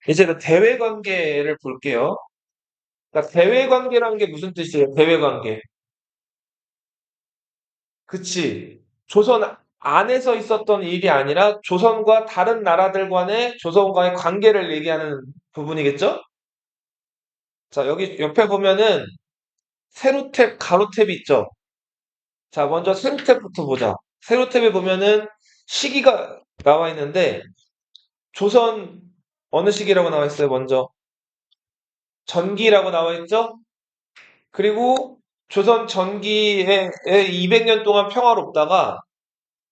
이제 그 대외 관계를 볼게요. 그러니까 대외 관계라는 게 무슨 뜻이에요? 대외 관계. 그치. 조선 안에서 있었던 일이 아니라 조선과 다른 나라들 간의 조선과의 관계를 얘기하는 부분이겠죠? 자, 여기 옆에 보면은 세로탭, 가로탭이 있죠? 자, 먼저 세로탭부터 보자. 세로탭에 보면은 시기가 나와 있는데 조선 어느 시기라고 나와 있어요? 먼저 전기라고 나와 있죠? 그리고 조선 전기에 200년 동안 평화롭다가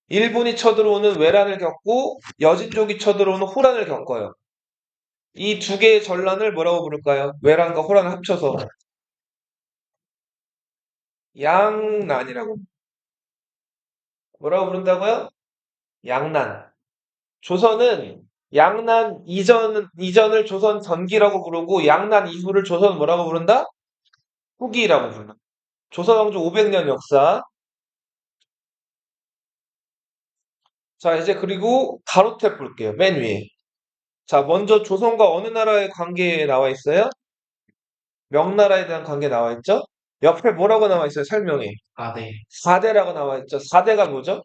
일본이 쳐들어오는 외란을 겪고 여진 쪽이 쳐들어오는 호란을 겪어요. 이 두 개의 전란을 뭐라고 부를까요? 외란과 호란을 합쳐서 양난이라고. 뭐라고 부른다고요? 양난. 조선은 양난 이전을 조선 전기라고 부르고 양난 이후를 조선 뭐라고 부른다? 후기라고 부른다. 조선 왕조 500년 역사. 자, 이제 그리고 가로탭 볼게요. 맨 위에. 자, 먼저 조선과 어느 나라의 관계에 나와 있어요? 명나라에 대한 관계 나와 있죠? 옆에 뭐라고 나와 있어요? 설명에. 4대 4대라고 나와 있죠? 4대가 뭐죠?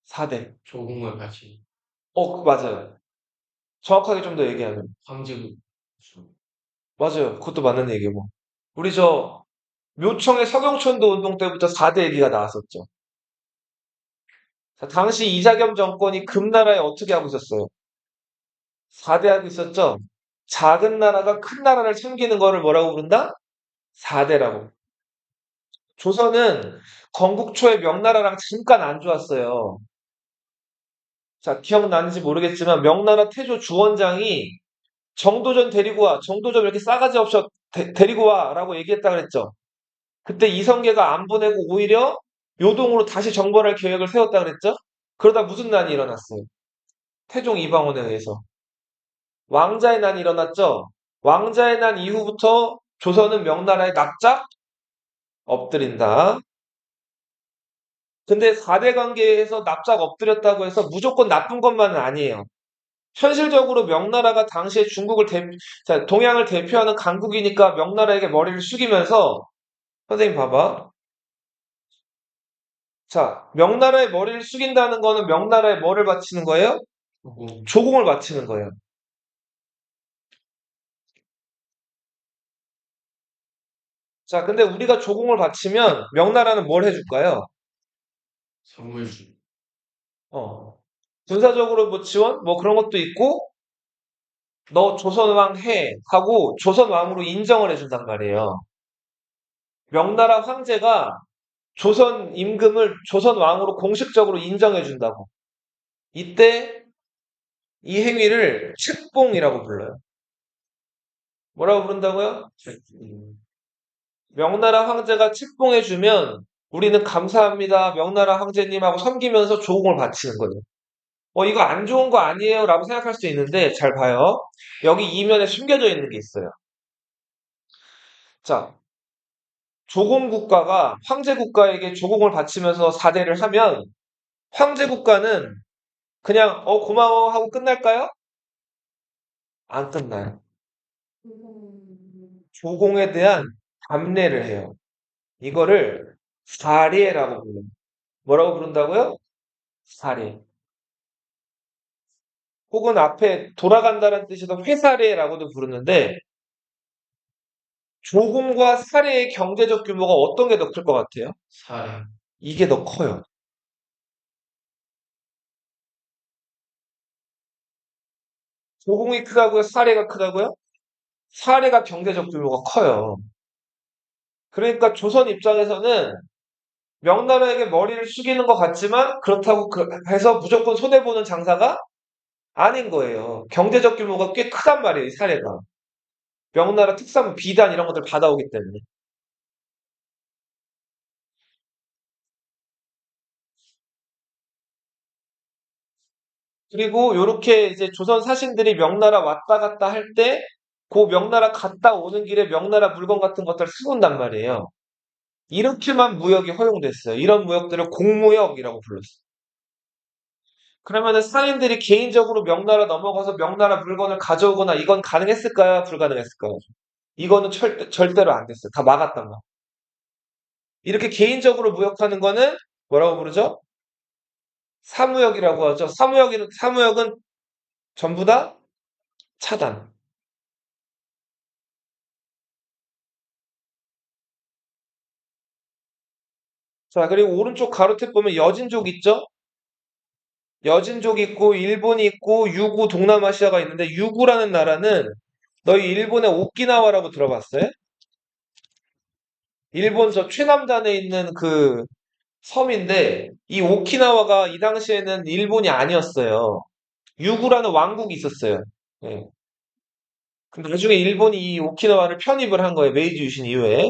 4대. 조공을 같이 맞아요. 정확하게 좀 더 얘기하면. 황제국 맞아요. 그것도 맞는 얘기고. 우리 묘청의 서경천도 운동 때부터 4대 얘기가 나왔었죠. 자, 당시 이자겸 정권이 금나라에 어떻게 하고 있었어요? 4대 하고 있었죠? 작은 나라가 큰 나라를 챙기는 거를 뭐라고 부른다? 4대라고. 조선은 건국 초에 명나라랑 잠깐 안 좋았어요. 자, 기억나는지 모르겠지만 명나라 태조 주원장이 정도전 데리고 와. 정도전 이렇게 싸가지 없이 데리고 와라고 얘기했다 그랬죠. 그때 이성계가 안 보내고 오히려 요동으로 다시 정벌할 계획을 세웠다 그랬죠. 그러다 무슨 난이 일어났어요? 태종 이방원에 의해서. 왕자의 난이 일어났죠. 왕자의 난 이후부터 조선은 명나라에 납작 엎드린다. 근데 4대 관계에서 납작 엎드렸다고 해서 무조건 나쁜 것만은 아니에요. 현실적으로 명나라가 당시에 자, 동양을 대표하는 강국이니까 명나라에게 머리를 숙이면서, 선생님 봐봐. 자, 명나라에 머리를 숙인다는 거는 명나라에 뭐를 바치는 거예요? 조공 조공을 바치는 거예요. 자, 근데 우리가 조공을 바치면 명나라는 뭘 해줄까요? 선물주 어, 군사적으로 뭐 지원? 뭐 그런 것도 있고, 너 조선왕 해 하고 조선왕으로 인정을 해준단 말이에요. 명나라 황제가 조선 임금을 조선 왕으로 공식적으로 인정해준다고. 이때 이 행위를 책봉이라고 불러요. 뭐라고 부른다고요? 명나라 황제가 책봉해주면 우리는 감사합니다. 명나라 황제님하고 섬기면서 조공을 바치는 거예요. 이거 안 좋은 거 아니에요? 라고 생각할 수 있는데 잘 봐요. 여기 이면에 숨겨져 있는 게 있어요. 자, 조공 국가가 황제 국가에게 조공을 바치면서 사대를 하면 황제 국가는 그냥 고마워 하고 끝날까요? 안 끝나요. 조공에 대한 감례를 해요. 이거를 사례라고 불러요. 뭐라고 부른다고요? 사례. 혹은 앞에 돌아간다는 뜻에서 회사례라고도 부르는데 조공과 사례의 경제적 규모가 어떤 게 더 클 것 같아요? 사례 이게 더 커요. 조공이 크다고요? 사례가 크다고요? 사례가 경제적 규모가 커요. 그러니까 조선 입장에서는 명나라에게 머리를 숙이는 것 같지만 그렇다고 해서 무조건 손해보는 장사가 아닌 거예요. 경제적 규모가 꽤 크단 말이에요, 이 사례가. 명나라 특산물 비단 이런 것들 받아오기 때문에. 그리고 요렇게 이제 조선 사신들이 명나라 왔다 갔다 할 때, 그 명나라 갔다 오는 길에 명나라 물건 같은 것들을 쓰는단 말이에요. 이렇게만 무역이 허용됐어요. 이런 무역들을 공무역이라고 불렀어요. 그러면은 상인들이 개인적으로 명나라 넘어가서 명나라 물건을 가져오거나 이건 가능했을까요? 불가능했을까요? 이거는 절대로 안 됐어요. 다 막았단 말이에요. 이렇게 개인적으로 무역하는 거는 뭐라고 부르죠? 사무역이라고 하죠. 사무역은 전부 다 차단. 자, 그리고 오른쪽 가로탭 보면 여진족 있죠? 여진족 있고, 일본이 있고, 유구 동남아시아가 있는데, 유구라는 나라는 너희 일본의 오키나와라고 들어봤어요? 일본 저 최남단에 있는 그 섬인데, 이 오키나와가 이 당시에는 일본이 아니었어요. 유구라는 왕국이 있었어요. 예. 근데 나중에 일본이 이 오키나와를 편입을 한 거예요. 메이지 유신 이후에.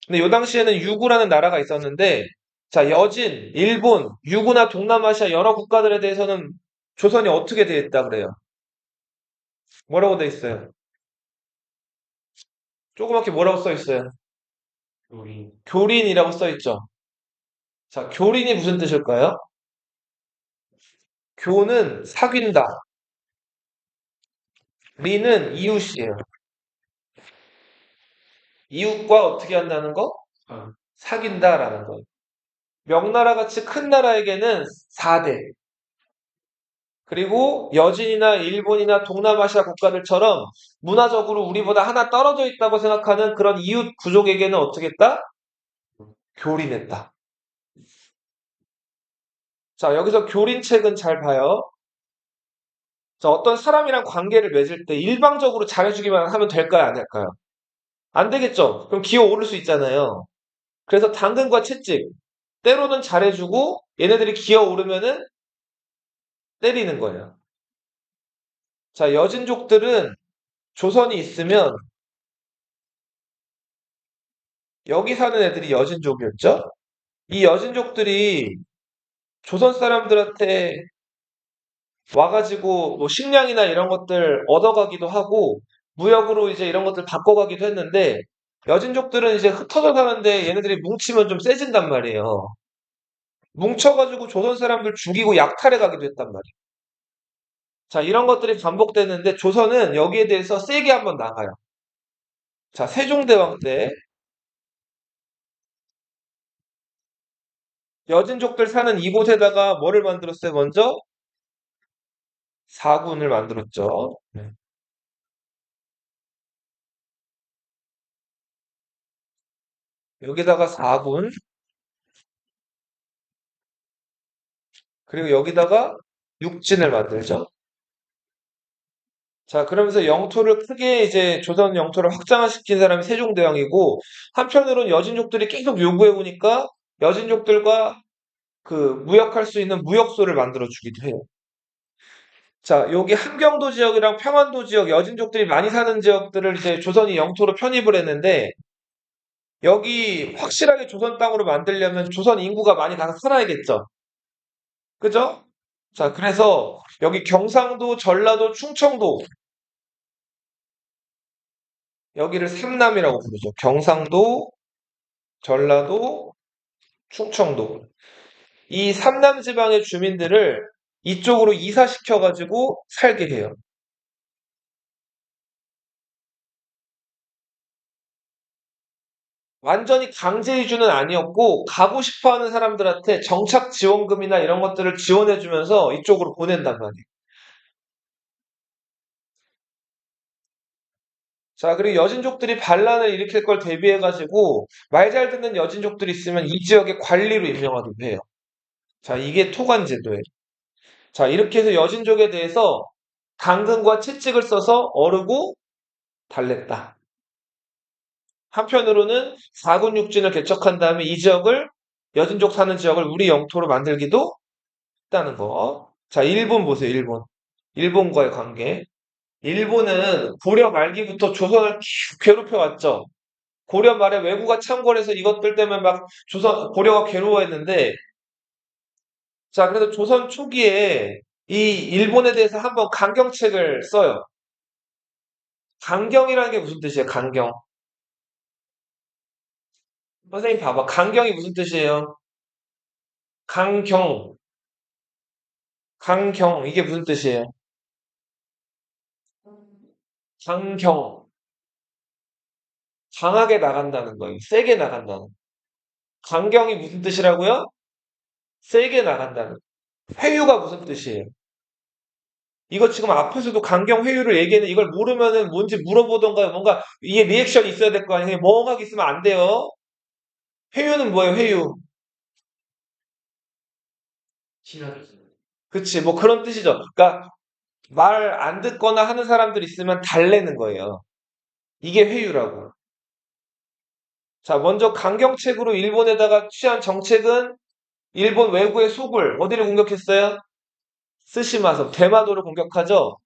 근데 이 당시에는 유구라는 나라가 있었는데, 자, 여진, 일본, 유구나 동남아시아 여러 국가들에 대해서는 조선이 어떻게 돼 있다 그래요? 뭐라고 돼 있어요? 조그맣게 뭐라고 써 있어요? 우리 교린이라고 써 있죠. 자, 교린이 무슨 뜻일까요? 교는 사귄다. 린은 이웃이에요. 이웃과 어떻게 한다는 거? 산 사귄다라는 거. 명나라 같이 큰 나라에게는 4대. 그리고 여진이나 일본이나 동남아시아 국가들처럼 문화적으로 우리보다 하나 떨어져 있다고 생각하는 그런 이웃 부족에게는 어떻게 했다? 교린했다. 자, 여기서 교린책은 잘 봐요. 자, 어떤 사람이랑 관계를 맺을 때 일방적으로 잘해주기만 하면 될까요? 안 될까요? 안 되겠죠? 그럼 기어 오를 수 있잖아요. 그래서 당근과 채찍, 때로는 잘해주고 얘네들이 기어 오르면은 때리는 거예요. 자, 여진족들은 조선이 있으면 여기 사는 애들이 여진족이었죠? 이 여진족들이 조선 사람들한테 와가지고 뭐 식량이나 이런 것들 얻어가기도 하고 무역으로 이제 이런 것들 바꿔가기도 했는데 여진족들은 이제 흩어져 사는데 얘네들이 뭉치면 좀 세진단 말이에요. 뭉쳐가지고 조선 사람들 죽이고 약탈해 가기도 했단 말이에요. 자, 이런 것들이 반복되는데 조선은 여기에 대해서 세게 한번 나가요. 자, 세종대왕 때 여진족들 사는 이곳에다가 뭐를 만들었어요? 먼저 사군을 만들었죠. 네. 여기다가 사군, 그리고 여기다가 육진을 만들죠. 자, 그러면서 영토를 크게 이제 조선 영토를 확장시킨 사람이 세종대왕이고, 한편으로는 여진족들이 계속 요구해 오니까 여진족들과 그 무역할 수 있는 무역소를 만들어 주기도 해요. 자, 여기 함경도 지역이랑 평안도 지역, 여진족들이 많이 사는 지역들을 이제 조선이 영토로 편입을 했는데, 여기 확실하게 조선 땅으로 만들려면 조선 인구가 많이 가서 살아야겠죠. 그죠? 자, 그래서 여기 경상도, 전라도, 충청도, 여기를 삼남이라고 부르죠. 경상도, 전라도, 충청도. 이 삼남 지방의 주민들을 이쪽으로 이사시켜가지고 살게 해요. 완전히 강제 이주는 아니었고, 가고 싶어 하는 사람들한테 정착 지원금이나 이런 것들을 지원해주면서 이쪽으로 보낸단 말이에요. 자, 그리고 여진족들이 반란을 일으킬 걸 대비해가지고, 말 잘 듣는 여진족들이 있으면 이 지역의 관리로 임명하기도 해요. 자, 이게 토관제도예요. 자, 이렇게 해서 여진족에 대해서 당근과 채찍을 써서 어르고 달랬다. 한편으로는 4군 육진을 개척한 다음에 이 지역을 여진족 사는 지역을 우리 영토로 만들기도 했다는 거. 자, 일본 보세요, 일본. 일본과의 관계. 일본은 고려 말기부터 조선을 계속 괴롭혀 왔죠. 고려 말에 왜구가 창궐해서 이것들 때문에 막 고려가 괴로워했는데, 자, 그래서 조선 초기에 이 일본에 대해서 한번 강경책을 써요. 강경이라는 게 무슨 뜻이에요, 강경? 선생님 봐봐. 강경이 무슨 뜻이에요? 강경. 강경, 이게 무슨 뜻이에요? 강경, 강하게 나간다는 거예요. 세게 나간다는. 강경이 무슨 뜻이라고요? 세게 나간다는. 회유가 무슨 뜻이에요? 이거 지금 앞에서도 강경 회유를 얘기했는데 이걸 모르면은 뭔지 물어보던가 뭔가 이게 리액션이 있어야 될 거 아니에요. 멍하게 있으면 안 돼요. 회유는 뭐예요, 회유? 친하게. 그치, 뭐 그런 뜻이죠. 그러니까 말 안 듣거나 하는 사람들 있으면 달래는 거예요. 이게 회유라고. 자, 먼저 강경책으로 일본에다가 취한 정책은 일본 외구의 속을 어디를 공격했어요? 스시마섬, 대마도를 공격하죠.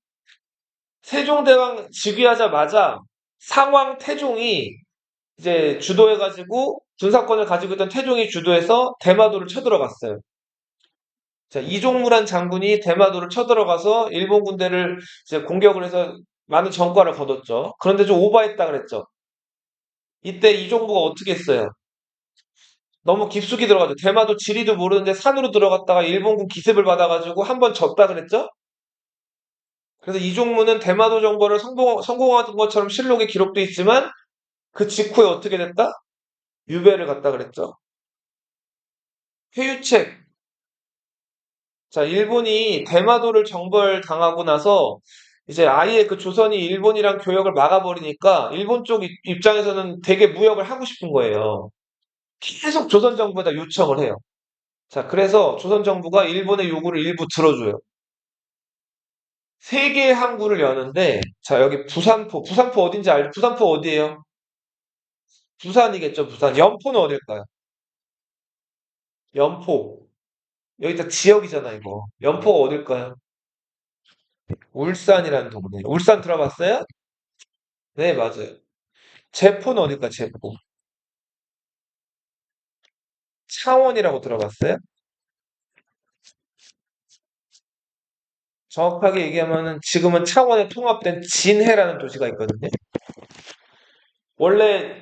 세종대왕 즉위하자마자 상왕 태종이 이제 주도해가지고 군사권을 가지고 있던 태종이 주도해서 대마도를 쳐들어갔어요. 자, 이종무란 장군이 대마도를 쳐들어가서 일본 군대를 이제 공격을 해서 많은 전과를 거뒀죠. 그런데 좀 오버했다 그랬죠. 이때 이종무가 어떻게 했어요? 너무 깊숙이 들어가죠. 대마도 지리도 모르는데 산으로 들어갔다가 일본군 기습을 받아가지고 한 번 졌다 그랬죠? 그래서 이종무는 대마도 정벌을 성공한 것처럼 실록에 기록돼 있지만 그 직후에 어떻게 됐다? 유배를 갔다 그랬죠. 회유책. 자, 일본이 대마도를 정벌당하고 나서 이제 아예 그 조선이 일본이랑 교역을 막아버리니까 일본 쪽 입장에서는 되게 무역을 하고 싶은 거예요. 계속 조선 정부에다 요청을 해요. 자, 그래서 조선 정부가 일본의 요구를 일부 들어줘요. 세 개의 항구를 여는데, 자, 여기 부산포. 부산포 어딘지 알죠? 부산포 어디예요? 부산이겠죠, 부산. 연포는 어딜까요? 연포. 여기 다 지역이잖아, 이거. 연포가 어딜까요? 울산이라는 동네. 울산 들어봤어요? 네, 맞아요. 제포는 어딜까, 제포? 창원이라고 들어봤어요? 정확하게 얘기하면은 지금은 창원에 통합된 진해라는 도시가 있거든요. 원래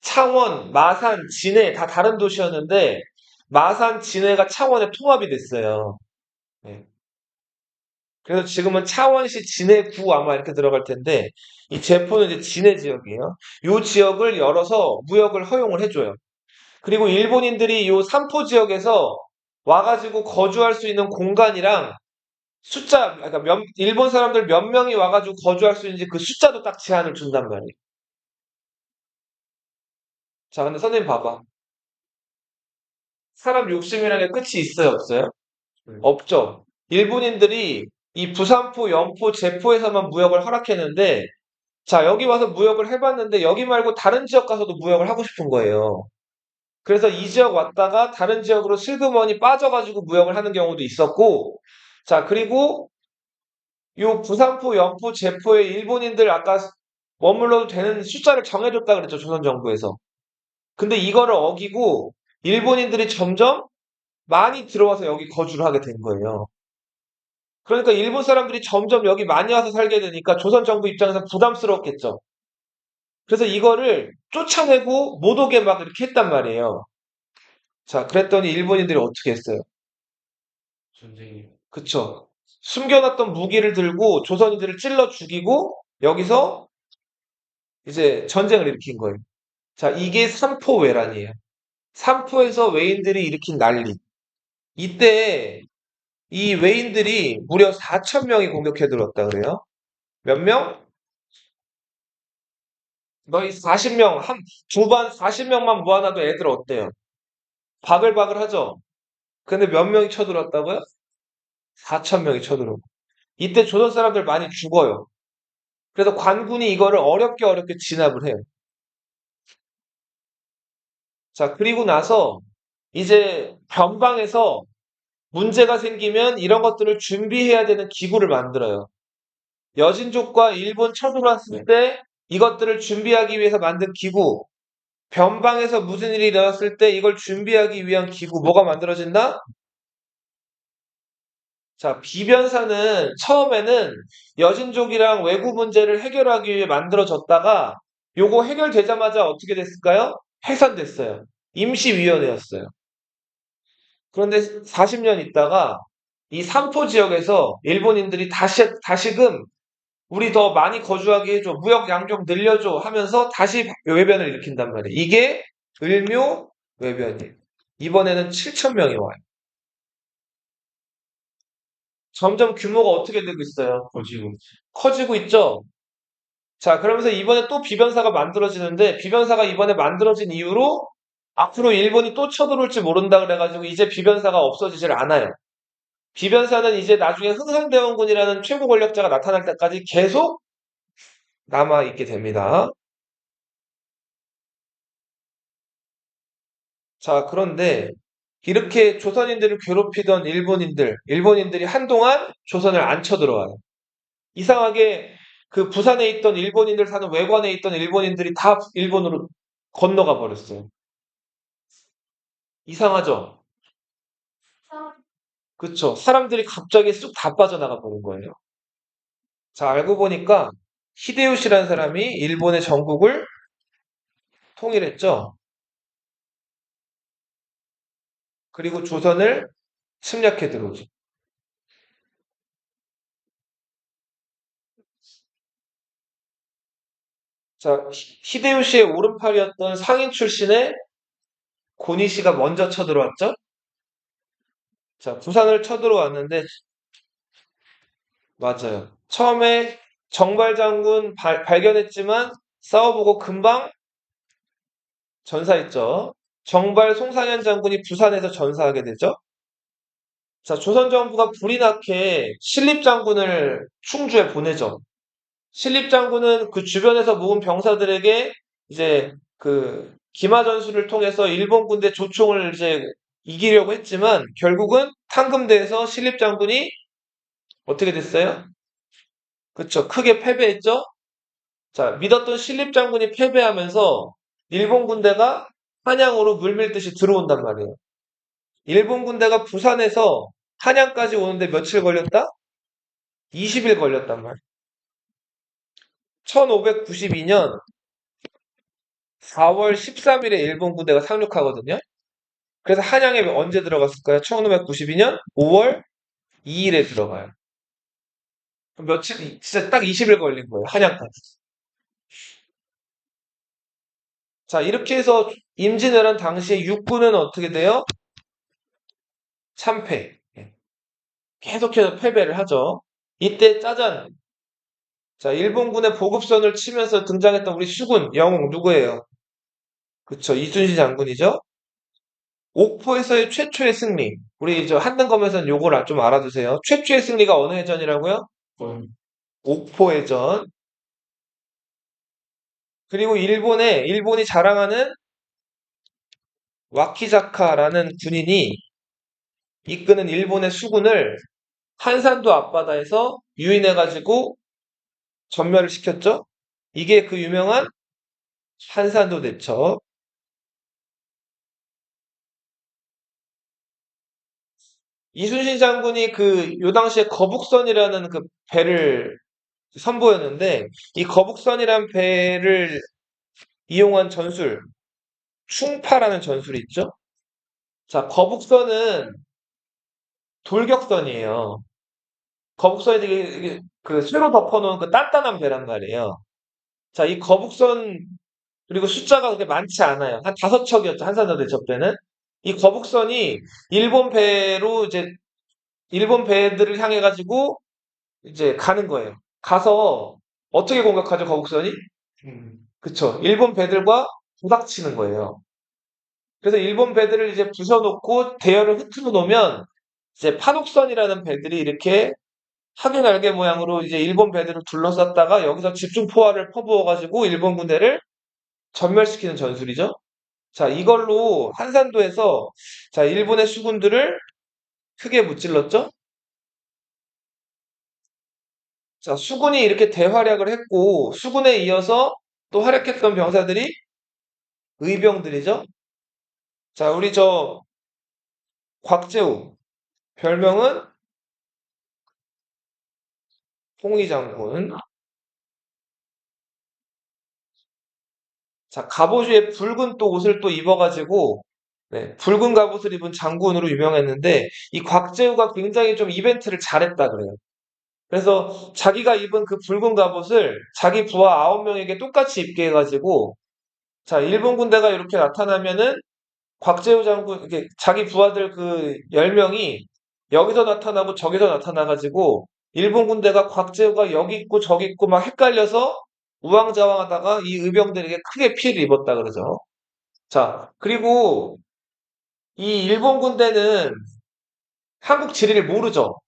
창원, 마산, 진해 다 다른 도시였는데 마산, 진해가 창원에 통합이 됐어요. 네. 그래서 지금은 창원시 진해구 아마 이렇게 들어갈 텐데 이 제포는 이제 진해 지역이에요. 이 지역을 열어서 무역을 허용을 해줘요. 그리고 일본인들이 이 삼포 지역에서 와가지고 거주할 수 있는 공간이랑 숫자, 그러니까 일본 사람들 몇 명이 와가지고 거주할 수 있는지 그 숫자도 딱 제한을 준단 말이에요. 자, 근데 선생님 봐봐. 사람 욕심이라는 게 끝이 있어요, 없어요? 없죠. 일본인들이 이 부산포, 연포, 제포에서만 무역을 허락했는데, 자, 여기 와서 무역을 해봤는데, 여기 말고 다른 지역 가서도 무역을 하고 싶은 거예요. 그래서 이 지역 왔다가 다른 지역으로 슬그머니 빠져가지고 무역을 하는 경우도 있었고, 자, 그리고 요 부산포, 연포, 제포에 일본인들 아까 머물러도 되는 숫자를 정해줬다 그랬죠, 조선정부에서. 근데 이거를 어기고 일본인들이 점점 많이 들어와서 여기 거주를 하게 된 거예요. 그러니까 일본 사람들이 점점 여기 많이 와서 살게 되니까 조선 정부 입장에서 부담스러웠겠죠. 그래서 이거를 쫓아내고 못 오게 막 이렇게 했단 말이에요. 자, 그랬더니 일본인들이 어떻게 했어요? 전쟁이. 그쵸? 숨겨놨던 무기를 들고 조선인들을 찔러 죽이고 여기서 이제 전쟁을 일으킨 거예요. 자, 이게 삼포외란이에요. 삼포에서 외인들이 일으킨 난리. 이때 이 외인들이 무려 4천 명이 공격해 들어왔다 그래요. 몇 명? 너희 40명, 두 반 40명만 모아놔도 애들 어때요? 바글바글 하죠? 근데 몇 명이 쳐들어왔다고요? 4천 명이 쳐들어오고. 이때 조선 사람들 많이 죽어요. 그래서 관군이 이거를 어렵게 진압을 해요. 자, 그리고 나서 이제 변방에서 문제가 생기면 이런 것들을 준비해야 되는 기구를 만들어요. 여진족과 일본 쳐들어왔을 때 이것들을 준비하기 위해서 만든 기구, 변방에서 무슨 일이 일어났을 때 이걸 준비하기 위한 기구, 뭐가 만들어진다? 자, 비변사는 처음에는 여진족이랑 외구 문제를 해결하기 위해 만들어졌다가 요거 해결되자마자 어떻게 됐을까요? 해산됐어요. 임시위원회였어요. 그런데 40년 있다가 이 삼포 지역에서 일본인들이 다시금 우리 더 많이 거주하게 해줘, 무역 양쪽 늘려줘 하면서 다시 외변을 일으킨단 말이에요. 이게 을묘 외변이에요. 이번에는 7천 명이 와요. 점점 규모가 어떻게 되고 있어요? 거지고. 커지고 있죠? 자, 그러면서 이번에 또 비변사가 만들어지는데, 비변사가 이번에 만들어진 이후로 앞으로 일본이 또 쳐들어올지 모른다 그래가지고 이제 비변사가 없어지질 않아요. 비변사는 이제 나중에 흥선대원군이라는 최고 권력자가 나타날 때까지 계속 남아있게 됩니다. 자, 그런데 이렇게 조선인들을 괴롭히던 일본인들이 한동안 조선을 안 쳐들어와요. 이상하게 그 부산에 있던 일본인들 사는 외관에 있던 일본인들이 다 일본으로 건너가 버렸어요. 이상하죠? 그쵸. 사람들이 갑자기 쑥 다 빠져나가 버린 거예요. 자, 알고 보니까 히데요시라는 사람이 일본의 전국을 통일했죠. 그리고 조선을 침략해 들어오죠. 자, 히데요시의 오른팔이었던 상인 출신의 고니시가 먼저 쳐들어왔죠. 자, 부산을 쳐들어왔는데 맞아요. 처음에 정발 장군 발견했지만 싸워보고 금방 전사했죠. 정발 송상현 장군이 부산에서 전사하게 되죠. 자, 조선 정부가 불이 나게 신립 장군을 충주에 보내죠. 신립 장군은 그 주변에서 모은 병사들에게 이제 그 기마 전술을 통해서 일본 군대 조총을 이제 이기려고 했지만 결국은 탄금대에서 신립 장군이 어떻게 됐어요? 그쵸. 크게 패배했죠. 자, 믿었던 신립 장군이 패배하면서 일본 군대가 한양으로 물밀듯이 들어온단 말이에요. 일본 군대가 부산에서 한양까지 오는데 며칠 걸렸다? 20일 걸렸단 말이에요. 1592년 4월 13일에 일본 군대가 상륙하거든요. 그래서 한양에 언제 들어갔을까요? 1592년 5월 2일에 들어가요. 그럼 며칠, 진짜 딱 20일 걸린 거예요. 한양까지. 자, 이렇게 해서 임진왜란 당시에 육군은 어떻게 돼요? 참패. 예. 계속해서 패배를 하죠. 이때 짜잔. 자, 일본군의 보급선을 치면서 등장했던 우리 수군, 영웅 누구예요? 그쵸, 이순신 장군이죠. 옥포에서의 최초의 승리. 우리 저 한등검에서는 요걸 좀 알아두세요. 최초의 승리가 어느 해전이라고요? 건. 옥포해전. 그리고 일본이 자랑하는 와키자카라는 군인이 이끄는 일본의 수군을 한산도 앞바다에서 유인해가지고 전멸을 시켰죠. 이게 그 유명한 한산도 대첩. 이순신 장군이 요 당시에 거북선이라는 그 배를 선보였는데, 이 거북선이란 배를 이용한 전술, 충파라는 전술이 있죠. 자, 거북선은 돌격선이에요. 거북선이 되게 그 쇠로 덮어놓은 그 단단한 배란 말이에요. 자, 이 거북선, 그리고 숫자가 그렇게 많지 않아요. 한 5척이었죠. 한산도 대첩배는. 이 거북선이 일본 배로 이제, 일본 배들을 향해 가지고 이제 가는 거예요. 가서 어떻게 공격하죠, 거북선이? 음. 그쵸. 일본 배들과 부닥치는 거예요. 그래서 일본 배들을 이제 부셔놓고 대열을 흐트러 놓으면 이제 판옥선이라는 배들이 이렇게 하계 날개 모양으로 이제 일본 배들을 둘러쌌다가 여기서 집중 포화를 퍼부어가지고 일본 군대를 전멸시키는 전술이죠. 자, 이걸로 한산도에서 자, 일본의 수군들을 크게 무찔렀죠. 자, 수군이 이렇게 대활약을 했고 수군에 이어서 또 활약했던 병사들이 의병들이죠. 자, 우리 저 곽재우 별명은 홍위 장군. 자, 갑오주에 붉은 또 옷을 또 입어가지고 네, 붉은 갑옷을 입은 장군으로 유명했는데 이 곽재우가 굉장히 좀 이벤트를 잘했다 그래요. 그래서 자기가 입은 그 붉은 갑옷을 자기 부하 9명에게 똑같이 입게 해가지고 자, 일본 군대가 이렇게 나타나면은 곽재우 장군, 이렇게 자기 부하들 그 10명이 여기서 나타나고 저기서 나타나가지고 일본 군대가 곽재우가 여기 있고 저기 있고 막 헷갈려서 우왕좌왕하다가 이 의병들에게 크게 피해를 입었다 그러죠. 자, 그리고 이 일본 군대는 한국 지리를 모르죠.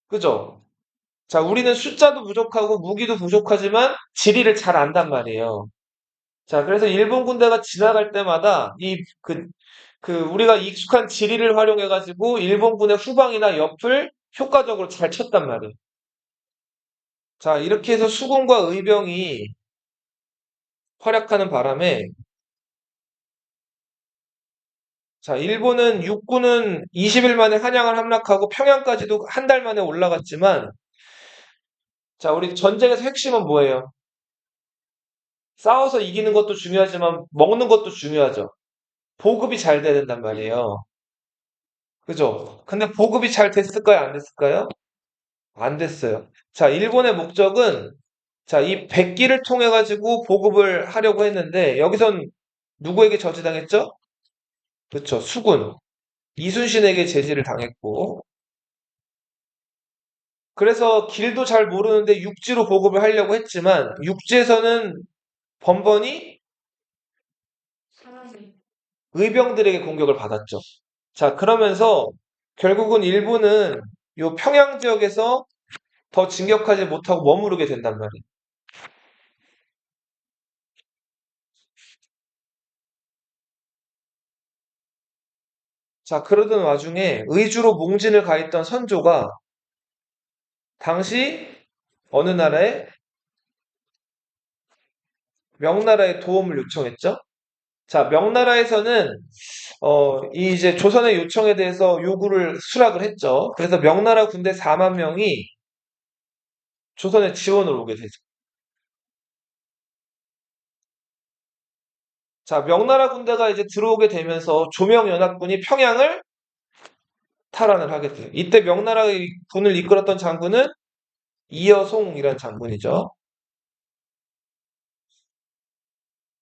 그죠? 자, 우리는 숫자도 부족하고 무기도 부족하지만 지리를 잘 안단 말이에요. 자, 그래서 일본 군대가 지나갈 때마다 우리가 익숙한 지리를 활용해가지고 일본군의 후방이나 옆을 효과적으로 잘 쳤단 말이에요. 자, 이렇게 해서 수군과 의병이 활약하는 바람에 자, 일본은 육군은 20일 만에 한양을 함락하고 평양까지도 한 달 만에 올라갔지만 자, 우리 전쟁에서 핵심은 뭐예요? 싸워서 이기는 것도 중요하지만 먹는 것도 중요하죠. 보급이 잘 돼야 된단 말이에요. 그죠? 근데 보급이 잘 됐을까요? 안 됐을까요? 안 됐어요. 자, 일본의 목적은 자, 이 백기를 통해 가지고 보급을 하려고 했는데 여기선 누구에게 저지당했죠? 그렇죠. 수군. 이순신에게 제지를 당했고 그래서 길도 잘 모르는데 육지로 보급을 하려고 했지만 육지에서는 번번이 사람이 의병들에게 공격을 받았죠. 자, 그러면서 결국은 일본은 요 평양 지역에서 더 진격하지 못하고 머무르게 된단 말이에요. 자, 그러던 와중에 의주로 몽진을 가 있던 선조가 당시 어느 나라에 명나라의 도움을 요청했죠. 자, 명나라에서는 이 이제 조선의 요청에 대해서 요구를 수락을 했죠. 그래서 명나라 군대 4만 명이 조선에 지원을 오게 되죠. 자, 명나라 군대가 이제 들어오게 되면서 조명연합군이 평양을 탈환을 하게 돼요. 이때 명나라의 군을 이끌었던 장군은 이여송이라는 장군이죠.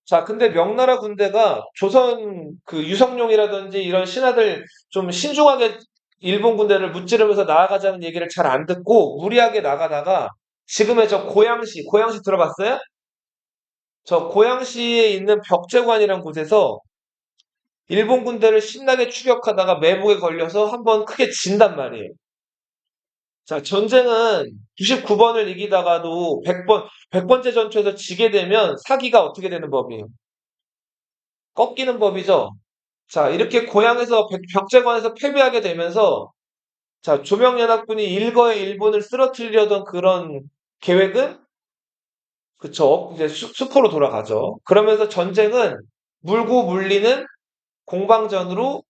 자, 근데 명나라 군대가 조선 그 유성룡이라든지 이런 신하들 좀 신중하게 일본 군대를 무찌르면서 나아가자는 얘기를 잘 안 듣고 무리하게 나가다가 지금의 저 고양시 들어봤어요? 저 고양시에 있는 벽제관이라는 곳에서 일본 군대를 신나게 추격하다가 매복에 걸려서 한번 크게 진단 말이에요. 자, 전쟁은 99번을 이기다가도 100번째 전투에서 지게 되면 사기가 어떻게 되는 법이에요? 꺾이는 법이죠. 자, 이렇게 고향에서 벽제관에서 패배하게 되면서 자, 조명연합군이 일거에 일본을 쓰러뜨리려던 그런 계획은 그쵸, 이제 수포로 돌아가죠. 그러면서 전쟁은 물고 물리는 공방전으로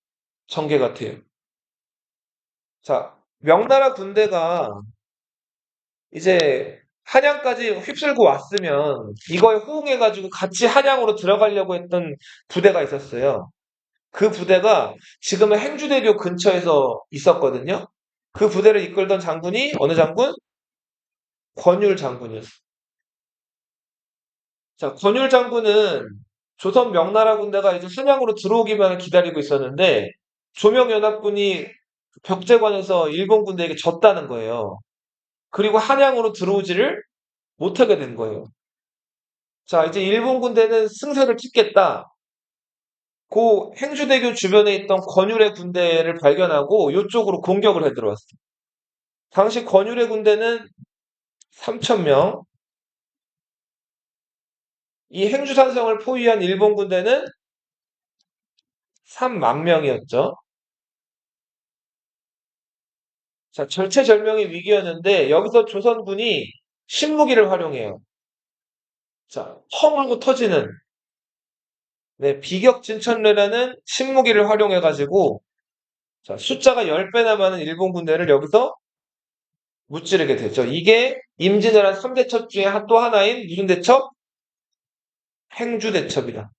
전개가 돼요. 자, 명나라 군대가 이제 한양까지 휩쓸고 왔으면 이거에 호응해가지고 같이 한양으로 들어가려고 했던 부대가 있었어요. 그 부대가 지금의 행주대교 근처에서 있었거든요. 그 부대를 이끌던 장군이 어느 장군? 권율 장군이었어요. 자, 권율 장군은 조선 명나라 군대가 이제 한양으로 들어오기만 기다리고 있었는데 조명연합군이 벽제관에서 일본 군대에게 졌다는 거예요. 그리고 한양으로 들어오지를 못하게 된 거예요. 자, 이제 일본 군대는 승세를 찍겠다. 그 행주대교 주변에 있던 권율의 군대를 발견하고 이쪽으로 공격을 해 들어왔어요. 당시 권율의 군대는 3천 명, 이 행주산성을 포위한 일본 군대는 3만 명이었죠. 자, 절체절명의 위기였는데 여기서 조선군이 신무기를 활용해요. 자, 펑 하고 터지는 네, 비격진천례라는 신무기를 활용해가지고 자, 숫자가 10배나 많은 일본 군대를 여기서 무찌르게 되죠. 이게 임진왜란 3대첩 중에 또 하나인 무슨 대첩? 행주대첩이다.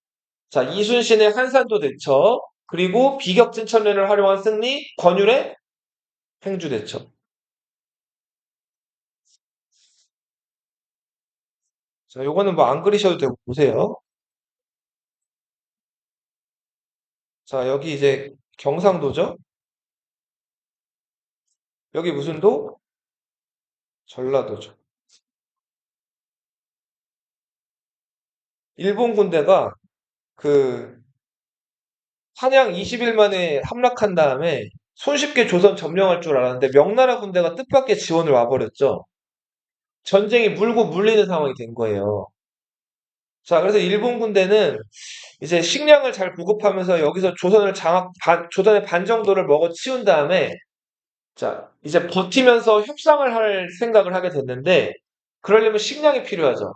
자, 이순신의 한산도 대첩, 그리고 비격진 천례를 활용한 승리, 권율의 행주대첩. 자, 요거는 뭐 안 그리셔도 되고 보세요. 자, 여기 이제 경상도죠? 여기 무슨 도? 전라도죠. 일본 군대가 그 한양 20일 만에 함락한 다음에 손쉽게 조선 점령할 줄 알았는데 명나라 군대가 뜻밖의 지원을 와버렸죠. 전쟁이 물고 물리는 상황이 된 거예요. 자, 그래서 일본 군대는 이제 식량을 잘 보급하면서 여기서 조선의 반 정도를 먹어 치운 다음에 자, 이제 버티면서 협상을 할 생각을 하게 됐는데 그러려면 식량이 필요하죠.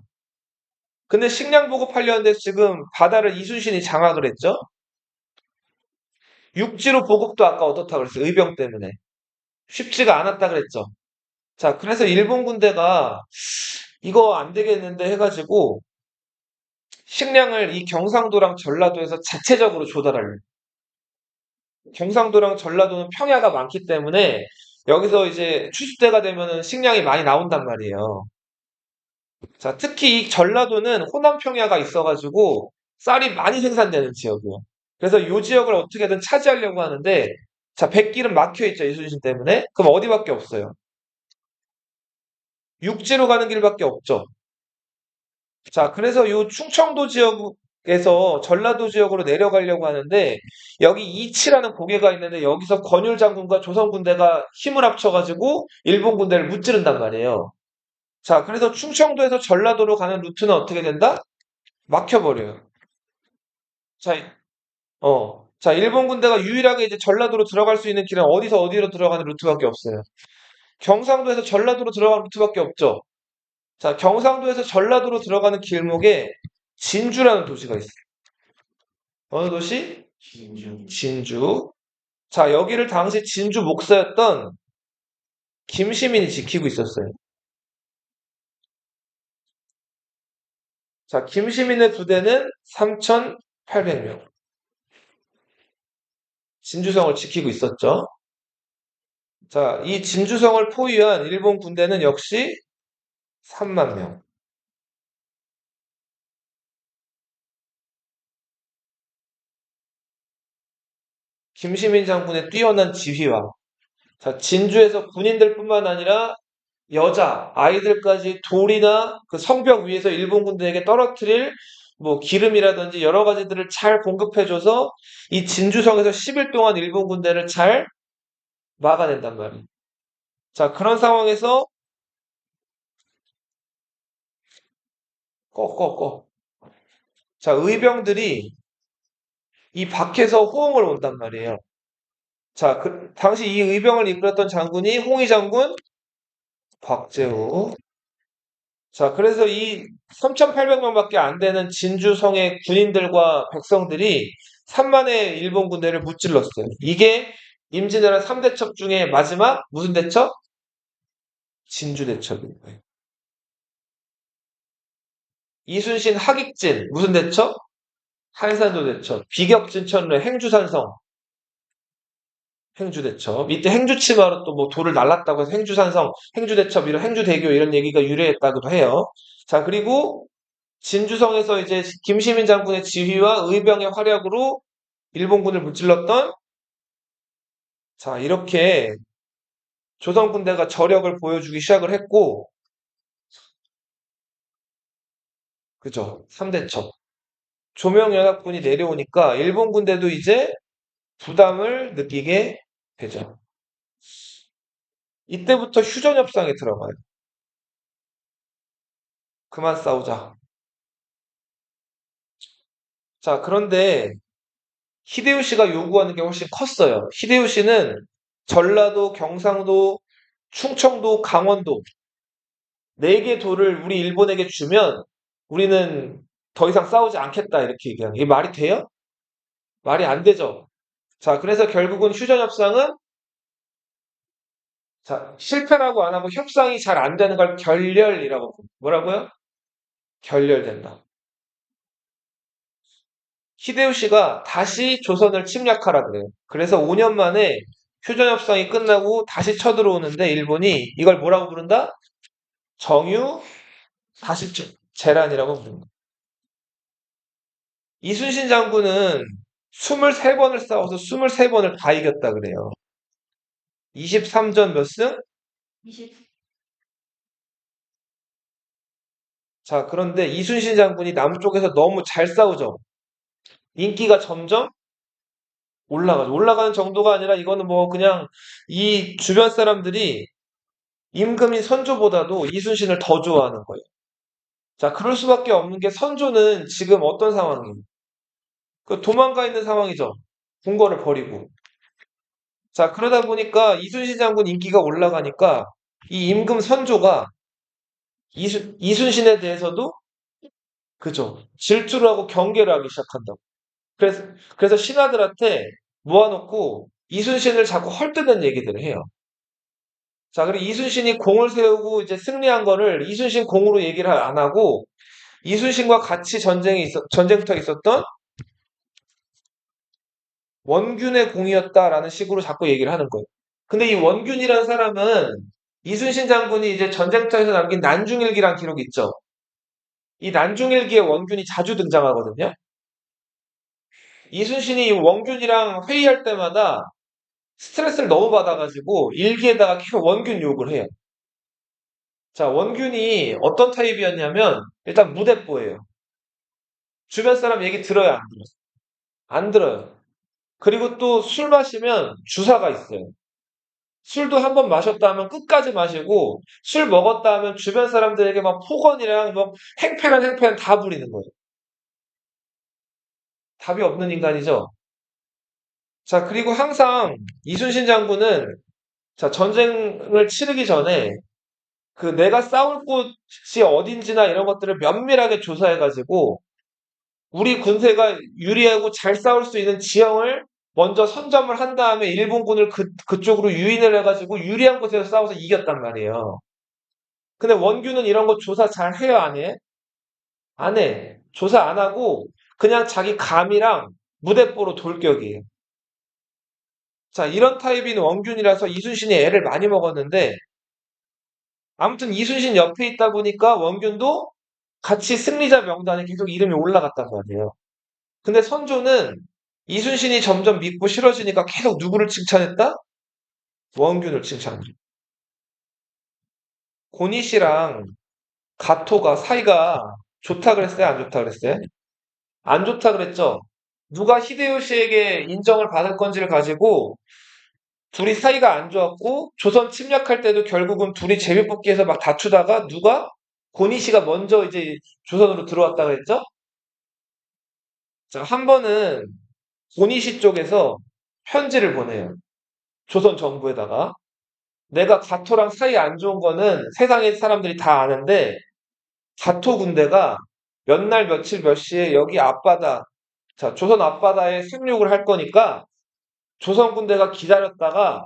근데 식량 보급하려는데 지금 바다를 이순신이 장악을 했죠. 육지로 보급도 아까 어떻다 그랬어요. 의병 때문에. 쉽지가 않았다 그랬죠. 자, 그래서 일본 군대가 이거 안 되겠는데 해가지고 식량을 이 경상도랑 전라도에서 자체적으로 조달하려. 경상도랑 전라도는 평야가 많기 때문에 여기서 이제 추수때가 되면은 식량이 많이 나온단 말이에요. 자, 특히 이 전라도는 호남 평야가 있어가지고 쌀이 많이 생산되는 지역이에요. 그래서 이 지역을 어떻게든 차지하려고 하는데 자, 백길은 막혀 있죠, 이순신 때문에. 그럼 어디밖에 없어요? 육지로 가는 길밖에 없죠. 자, 그래서 이 충청도 지역에서 전라도 지역으로 내려가려고 하는데 여기 이치라는 고개가 있는데 여기서 권율 장군과 조선 군대가 힘을 합쳐가지고 일본 군대를 무찌른단 말이에요. 자, 그래서 충청도에서 전라도로 가는 루트는 어떻게 된다? 막혀버려요. 자, 자, 일본 군대가 유일하게 이제 전라도로 들어갈 수 있는 길은 어디서 어디로 들어가는 루트밖에 없어요. 경상도에서 전라도로 들어가는 루트밖에 없죠. 자, 경상도에서 전라도로 들어가는 길목에 진주라는 도시가 있어요. 어느 도시? 진주. 진주. 자, 여기를 당시 진주 목사였던 김시민이 지키고 있었어요. 자, 김시민의 부대는 3,800명. 진주성을 지키고 있었죠. 자, 이 진주성을 포위한 일본 군대는 역시 3만 명. 김시민 장군의 뛰어난 지휘와 자, 진주에서 군인들뿐만 아니라 여자, 아이들까지 돌이나 그 성벽 위에서 일본 군대에게 떨어뜨릴 뭐 기름이라든지 여러 가지들을 잘 공급해줘서 이 진주성에서 10일 동안 일본 군대를 잘 막아낸단 말이에요. 자, 그런 상황에서 꺼. 자, 의병들이 이 밖에서 호응을 온단 말이에요. 자, 당시 이 의병을 이끌었던 장군이 홍위 장군 곽재우. 자, 그래서 이 3,800명밖에 안 되는 진주성의 군인들과 백성들이 3만의 일본 군대를 무찔렀어요. 이게 임진왜란 3대첩 중에 마지막 무슨 대첩? 진주대첩입니다. 이순신 하객진 무슨 대첩? 한산도 대첩. 비격진 천례 행주산성 행주대첩. 이때 행주치마로 또 뭐 돌을 날랐다고 해서 행주산성, 행주대첩, 이런 행주대교 이런 얘기가 유래했다고도 해요. 자, 그리고 진주성에서 이제 김시민 장군의 지휘와 의병의 활약으로 일본군을 무찔렀던 자, 이렇게 조선 군대가 저력을 보여주기 시작을 했고, 그죠? 3대첩. 조명연합군이 내려오니까 일본 군대도 이제 부담을 느끼게 되죠. 이때부터 휴전협상에 들어가요. 그만 싸우자. 자, 그런데 히데요시가 요구하는 게 훨씬 컸어요. 히데요시는 전라도, 경상도, 충청도, 강원도 네 개 도를 우리 일본에게 주면 우리는 더 이상 싸우지 않겠다 이렇게 얘기하는 이게 말이 돼요? 말이 안 되죠. 자, 그래서 결국은 휴전협상은 자, 실패라고 안 하고 협상이 잘 안 되는 걸 결렬이라고 뭐라고요? 결렬된다. 히데요시가 다시 조선을 침략하라 그래요. 그래서 5년 만에 휴전협상이 끝나고 다시 쳐들어오는데 일본이 이걸 뭐라고 부른다? 정유 다시 재란이라고 부릅니다. 이순신 장군은 23번을 싸워서 23번을 다 이겼다 그래요. 23전 몇 승? 20. 자, 그런데 이순신 장군이 남쪽에서 너무 잘 싸우죠. 인기가 점점 올라가죠. 올라가는 정도가 아니라 이거는 뭐 그냥 이 주변 사람들이 임금인 선조보다도 이순신을 더 좋아하는 거예요. 자, 그럴 수밖에 없는 게 선조는 지금 어떤 상황이에요? 그 도망가 있는 상황이죠. 궁궐을 버리고. 자, 그러다 보니까 이순신 장군 인기가 올라가니까 이 임금 선조가 이순신에 대해서도 그죠. 질투를 하고 경계를 하기 시작한다고. 그래서, 그래서 신하들한테 모아놓고 이순신을 자꾸 헐뜯는 얘기들을 해요. 자, 그리고 이순신이 공을 세우고 이제 승리한 거를 이순신 공으로 얘기를 안 하고 이순신과 같이 전쟁터에 있었던 원균의 공이었다라는 식으로 자꾸 얘기를 하는 거예요. 근데 이 원균이라는 사람은 이순신 장군이 이제 전쟁터에서 남긴 난중일기란 기록이 있죠. 이 난중일기에 원균이 자주 등장하거든요. 이순신이 원균이랑 회의할 때마다 스트레스를 너무 받아가지고 일기에다가 계속 원균 욕을 해요. 자, 원균이 어떤 타입이었냐면 일단 무대뽀예요. 주변 사람 얘기 들어요, 안 들어요? 안 들어요. 그리고 또 술 마시면 주사가 있어요. 술도 한 번 마셨다 하면 끝까지 마시고 술 먹었다 하면 주변 사람들에게 막 폭언이랑 막 행패한 다 부리는 거예요. 답이 없는 인간이죠. 자, 그리고 항상 이순신 장군은 자, 전쟁을 치르기 전에 그 내가 싸울 곳이 어딘지나 이런 것들을 면밀하게 조사해가지고 우리 군세가 유리하고 잘 싸울 수 있는 지형을 먼저 선점을 한 다음에 일본군을 그쪽으로 유인을 해가지고 유리한 곳에서 싸워서 이겼단 말이에요. 근데 원균은 이런 거 조사 잘 해요, 안 해? 안 해. 조사 안 하고 그냥 자기 감이랑 무대뽀로 돌격이에요. 자, 이런 타입인 원균이라서 이순신이 애를 많이 먹었는데 아무튼 이순신 옆에 있다 보니까 원균도 같이 승리자 명단에 계속 이름이 올라갔단 말이에요. 근데 선조는 이순신이 점점 믿고 싫어지니까 계속 누구를 칭찬했다? 원균을 칭찬해. 고니 씨랑 가토가 사이가 좋다 그랬어요? 안 좋다 그랬어요? 안 좋다 그랬죠? 누가 히데요시에게 인정을 받을 건지를 가지고 둘이 사이가 안 좋았고 조선 침략할 때도 결국은 둘이 제비뽑기해서 막 다투다가 누가 고니 씨가 먼저 이제 조선으로 들어왔다 그랬죠? 자, 한 번은 고니 씨 쪽에서 편지를 보내요. 조선 정부에다가 내가 가토랑 사이 안 좋은 거는 세상의 사람들이 다 아는데 가토 군대가 몇 날 며칠 몇 시에 여기 앞바다 자 조선 앞바다에 상륙을 할 거니까 조선 군대가 기다렸다가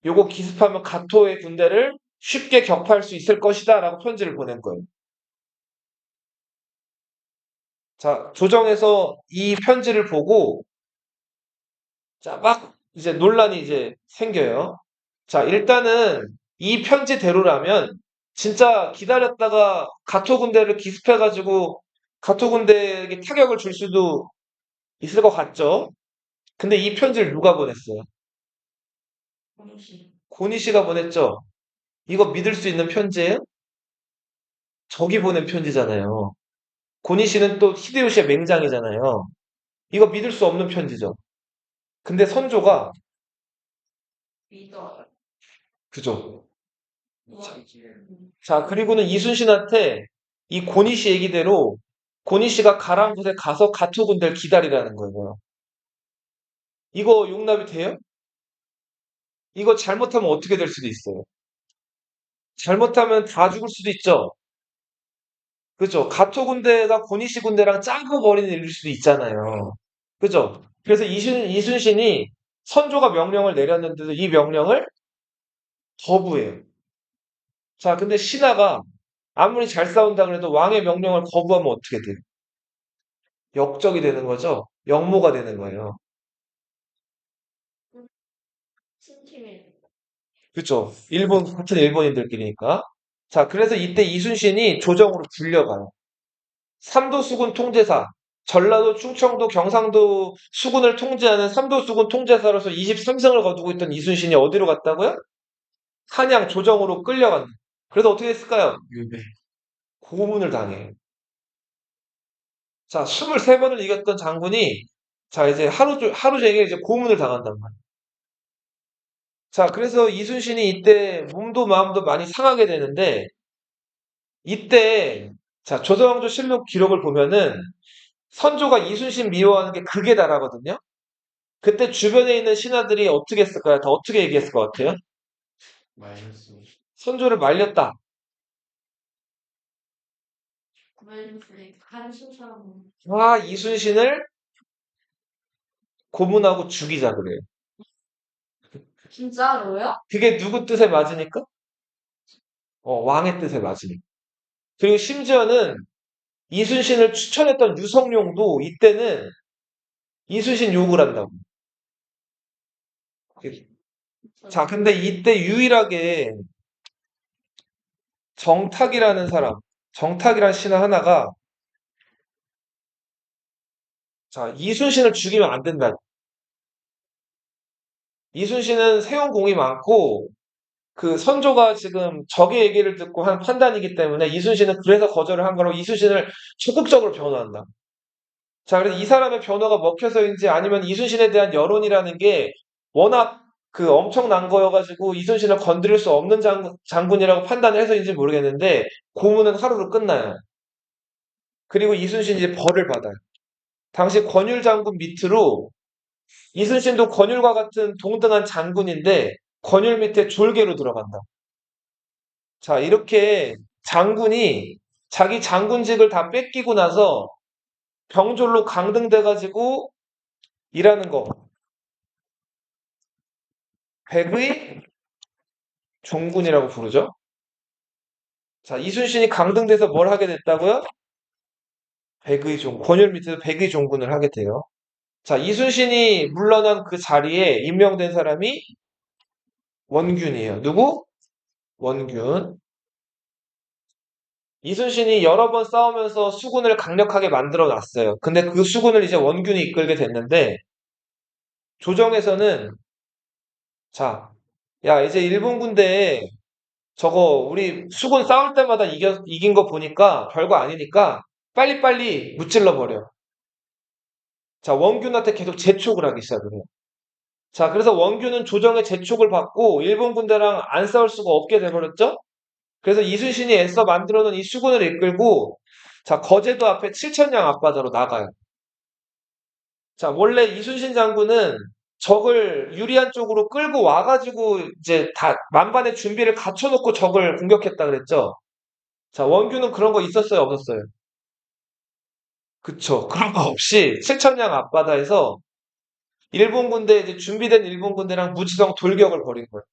요거 기습하면 가토의 군대를 쉽게 격파할 수 있을 것이다 라고 편지를 보낸 거예요. 자 조정에서 이 편지를 보고 자 막 이제 논란이 이제 생겨요. 자 일단은 이 편지대로라면 진짜 기다렸다가 가토 군대를 기습해가지고 가토 군대에게 타격을 줄 수도 있을 것 같죠? 근데 이 편지를 누가 보냈어요? 고니씨. 고니 씨가 보냈죠? 이거 믿을 수 있는 편지예요? 적이 보낸 편지잖아요. 고니 씨는 또 히데요시의 맹장이잖아요. 이거 믿을 수 없는 편지죠. 근데 선조가 믿어. 그죠. 우와. 자 그리고는 이순신한테 이 고니 씨 얘기대로 고니 씨가 가라앉은 곳에 가서 가토 군대를 기다리라는 거예요. 이거 용납이 돼요? 이거 잘못하면 어떻게 될 수도 있어요. 잘못하면 다 죽을 수도 있죠. 그죠? 가토 군대가 고니시 군대랑 짱구 버리는 일일 수도 있잖아요. 그죠? 그래서 이순신이 선조가 명령을 내렸는데도 이 명령을 거부해요. 자, 근데 신하가 아무리 잘 싸운다 그래도 왕의 명령을 거부하면 어떻게 돼요? 역적이 되는 거죠. 역모가 되는 거예요. 친팀이. 그쵸? 같은 일본인들끼리니까. 자, 그래서 이때 이순신이 조정으로 불려가요. 삼도 수군 통제사, 전라도, 충청도, 경상도 수군을 통제하는 삼도 수군 통제사로서 23승을 거두고 있던 이순신이 어디로 갔다고요? 한양 조정으로 끌려간다. 그래서 어떻게 됐을까요? 유배. 고문을 당해요. 자, 23번을 이겼던 장군이 자, 이제 하루 종일 이제 고문을 당한단 말이에요. 자, 그래서 이순신이 이때 몸도 마음도 많이 상하게 되는데 이때 자, 조선왕조 실록 기록을 보면은 선조가 이순신 미워하는 게 극에 달하거든요. 그때 주변에 있는 신하들이 어떻게 했을까요? 다 어떻게 얘기했을 것 같아요? 마이너스. 선조를 말렸다. 구매주의 한신처럼. 아, 이순신을 고문하고 죽이자 그래요. 진짜로요? 그게 누구 뜻에 맞으니까? 왕의 뜻에 맞으니까. 그리고 심지어는 이순신을 추천했던 유성룡도 이때는 이순신 욕을 한다고. 자, 근데 이때 유일하게 정탁이라는 사람, 정탁이라는 신하 하나가 자, 이순신을 죽이면 안 된다. 이순신은 세운 공이 많고 그 선조가 지금 적의 얘기를 듣고 한 판단이기 때문에 이순신은 그래서 거절을 한 거로 이순신을 적극적으로 변호한다. 자, 그래서 이 사람의 변호가 먹혀서인지 아니면 이순신에 대한 여론이라는 게 워낙 그 엄청난 거여가지고 이순신을 건드릴 수 없는 장군이라고 판단을 해서인지 모르겠는데 고문은 하루로 끝나요. 그리고 이순신이 이제 벌을 받아요. 당시 권율 장군 밑으로 이순신도 권율과 같은 동등한 장군인데 권율 밑에 졸개로 들어간다. 자, 이렇게 장군이 자기 장군직을 다 뺏기고 나서 병졸로 강등돼가지고 일하는 거. 백의 종군이라고 부르죠. 자, 이순신이 강등돼서 뭘 하게 됐다고요? 권율 밑에서 백의 종군을 하게 돼요. 자, 이순신이 물러난 그 자리에 임명된 사람이 원균이에요. 누구? 원균. 이순신이 여러 번 싸우면서 수군을 강력하게 만들어 놨어요. 근데 그 수군을 이제 원균이 이끌게 됐는데, 조정에서는, 자, 야, 이제 일본 군대에 저거 우리 수군 싸울 때마다 이긴 거 보니까 별거 아니니까 빨리빨리 무찔러 버려. 자, 원균한테 계속 재촉을 하기 시작을 해요. 자, 그래서 원균은 조정의 재촉을 받고 일본 군대랑 안 싸울 수가 없게 돼버렸죠? 그래서 이순신이 애써 만들어 놓은 이 수군을 이끌고 자, 거제도 앞에 칠천량 앞바다로 나가요. 자, 원래 이순신 장군은 적을 유리한 쪽으로 끌고 와가지고 이제 다 만반의 준비를 갖춰놓고 적을 공격했다 그랬죠? 자, 원균은 그런 거 있었어요, 없었어요? 그쵸. 그런 거 없이 칠천량 앞바다에서 일본 군대, 이제 준비된 일본 군대랑 무지성 돌격을 벌인 거예요.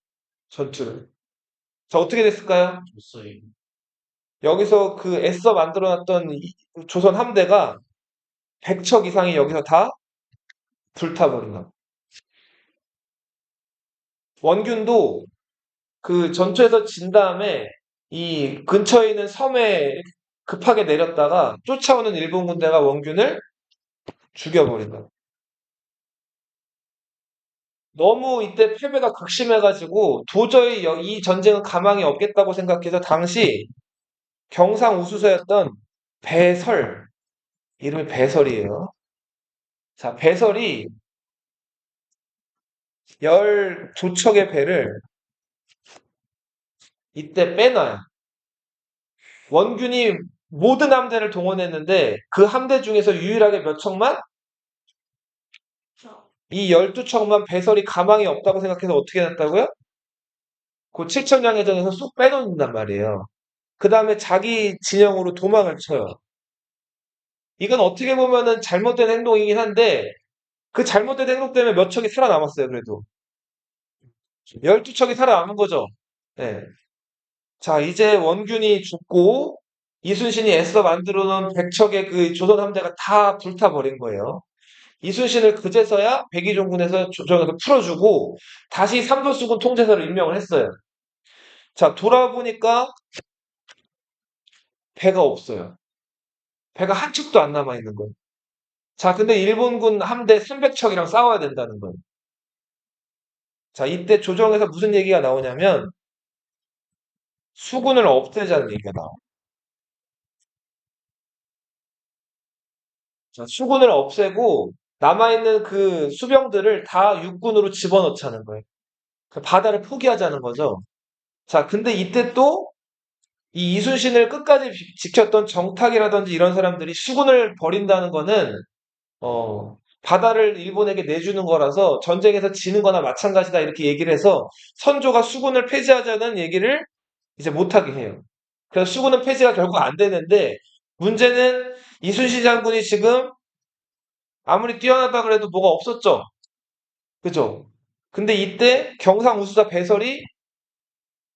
전투를. 자, 어떻게 됐을까요? 줬어요. 여기서 그 애써 만들어놨던 조선 함대가 100척 이상이 여기서 다 불타버린 거예요. 원균도 그 전투에서 진 다음에 이 근처에 있는 섬에 급하게 내렸다가 쫓아오는 일본 군대가 원균을 죽여버린다. 너무 이때 패배가 극심해가지고 도저히 이 전쟁은 가망이 없겠다고 생각해서 당시 경상 우수사였던 배설, 이름이 배설이에요. 자, 배설이 12척의 배를 이때 빼놔요. 원균이 모든 함대를 동원했는데 그 함대 중에서 유일하게 몇 척만? 저. 이 12척만 배설이 가망이 없다고 생각해서 어떻게 했다고요? 그 칠천량해전에서 쑥 빼놓는단 말이에요. 그 다음에 자기 진영으로 도망을 쳐요. 이건 어떻게 보면은 잘못된 행동이긴 한데 그 잘못된 행동 때문에 몇 척이 살아남았어요, 그래도. 12척이 살아남은 거죠. 네. 자, 이제 원균이 죽고 이순신이 애써 만들어 놓은 100척의 그 조선 함대가 다 불타버린 거예요. 이순신을 그제서야 백의종군에서 조정에서 풀어주고 다시 삼도수군 통제사를 임명을 했어요. 자, 돌아보니까 배가 없어요. 배가 한 척도 안 남아 있는 거예요. 자, 근데 일본군 함대 300척이랑 싸워야 된다는 거예요. 자, 이때 조정에서 무슨 얘기가 나오냐면 수군을 없애자는 얘기가 나와요. 자, 수군을 없애고 남아있는 그 수병들을 다 육군으로 집어넣자는 거예요. 그 바다를 포기하자는 거죠. 자, 근데 이때 또 이 이순신을 끝까지 지켰던 정탁이라든지 이런 사람들이 수군을 버린다는 거는 바다를 일본에게 내주는 거라서 전쟁에서 지는 거나 마찬가지다 이렇게 얘기를 해서 선조가 수군을 폐지하자는 얘기를 이제 못하게 해요. 그래서 수군은 폐지가 결국 안 되는데 문제는 이순신 장군이 지금 아무리 뛰어나다 그래도 뭐가 없었죠. 그죠? 근데 이때 경상우수사 배설이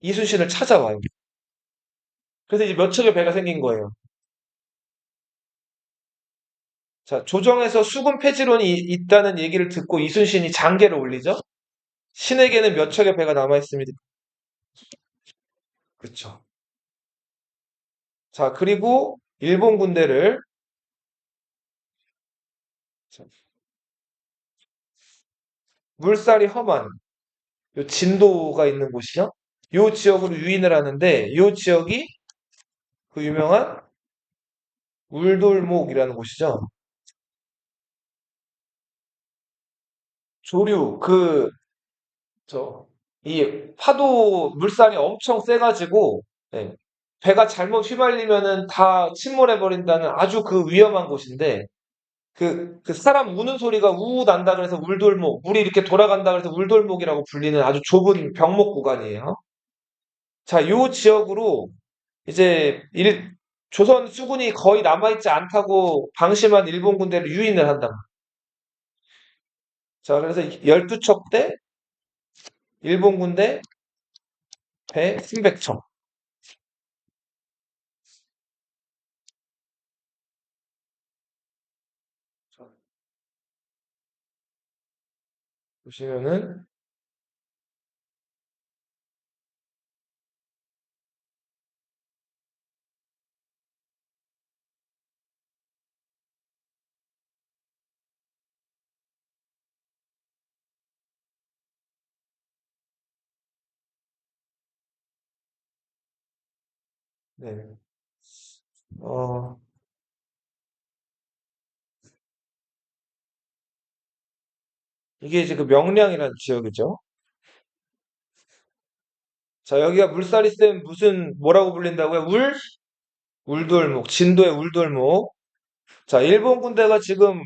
이순신을 찾아와요. 그래서 이제 몇 척의 배가 생긴 거예요. 자, 조정에서 수군 폐지론이 있다는 얘기를 듣고 이순신이 장계를 올리죠. 신에게는 몇 척의 배가 남아 있습니다. 그렇죠. 자, 그리고 일본 군대를 자, 물살이 험한 요 진도가 있는 곳이요. 요 지역으로 유인을 하는데 요 지역이 그 유명한 울돌목이라는 곳이죠. 조류 이 파도 물살이 엄청 세가지고 예, 배가 잘못 휘말리면은 다 침몰해 버린다는 아주 그 위험한 곳인데 그 사람 우는 소리가 우우 난다 그래서 울돌목 물이 이렇게 돌아간다 그래서 울돌목이라고 불리는 아주 좁은 병목 구간이에요. 자, 요 지역으로 이제 조선 수군이 거의 남아있지 않다고 방심한 일본 군대를 유인을 한다. 자, 그래서 12척 대 일본 군대 배 300척. 보시면은 네. 어, 이게 이제 그 명량이라는 지역이죠. 자, 여기가 물살이 센 무슨 뭐라고 불린다고요? 울돌목, 진도의 울돌목. 자, 일본 군대가 지금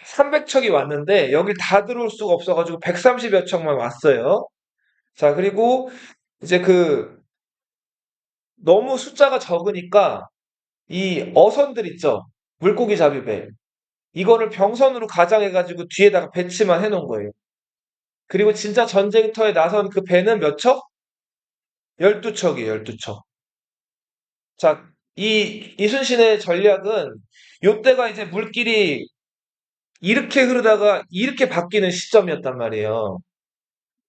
300척이 왔는데 여길 다 들어올 수가 없어가지고 130여 척만 왔어요. 자, 그리고 이제 너무 숫자가 적으니까 이 어선들 있죠. 물고기 잡이배. 이거를 병선으로 가장해가지고 뒤에다가 배치만 해놓은 거예요. 그리고 진짜 전쟁터에 나선 그 배는 몇 척? 12척이에요, 12척. 자, 이순신의 전략은 요때가 이제 물길이 이렇게 흐르다가 이렇게 바뀌는 시점이었단 말이에요.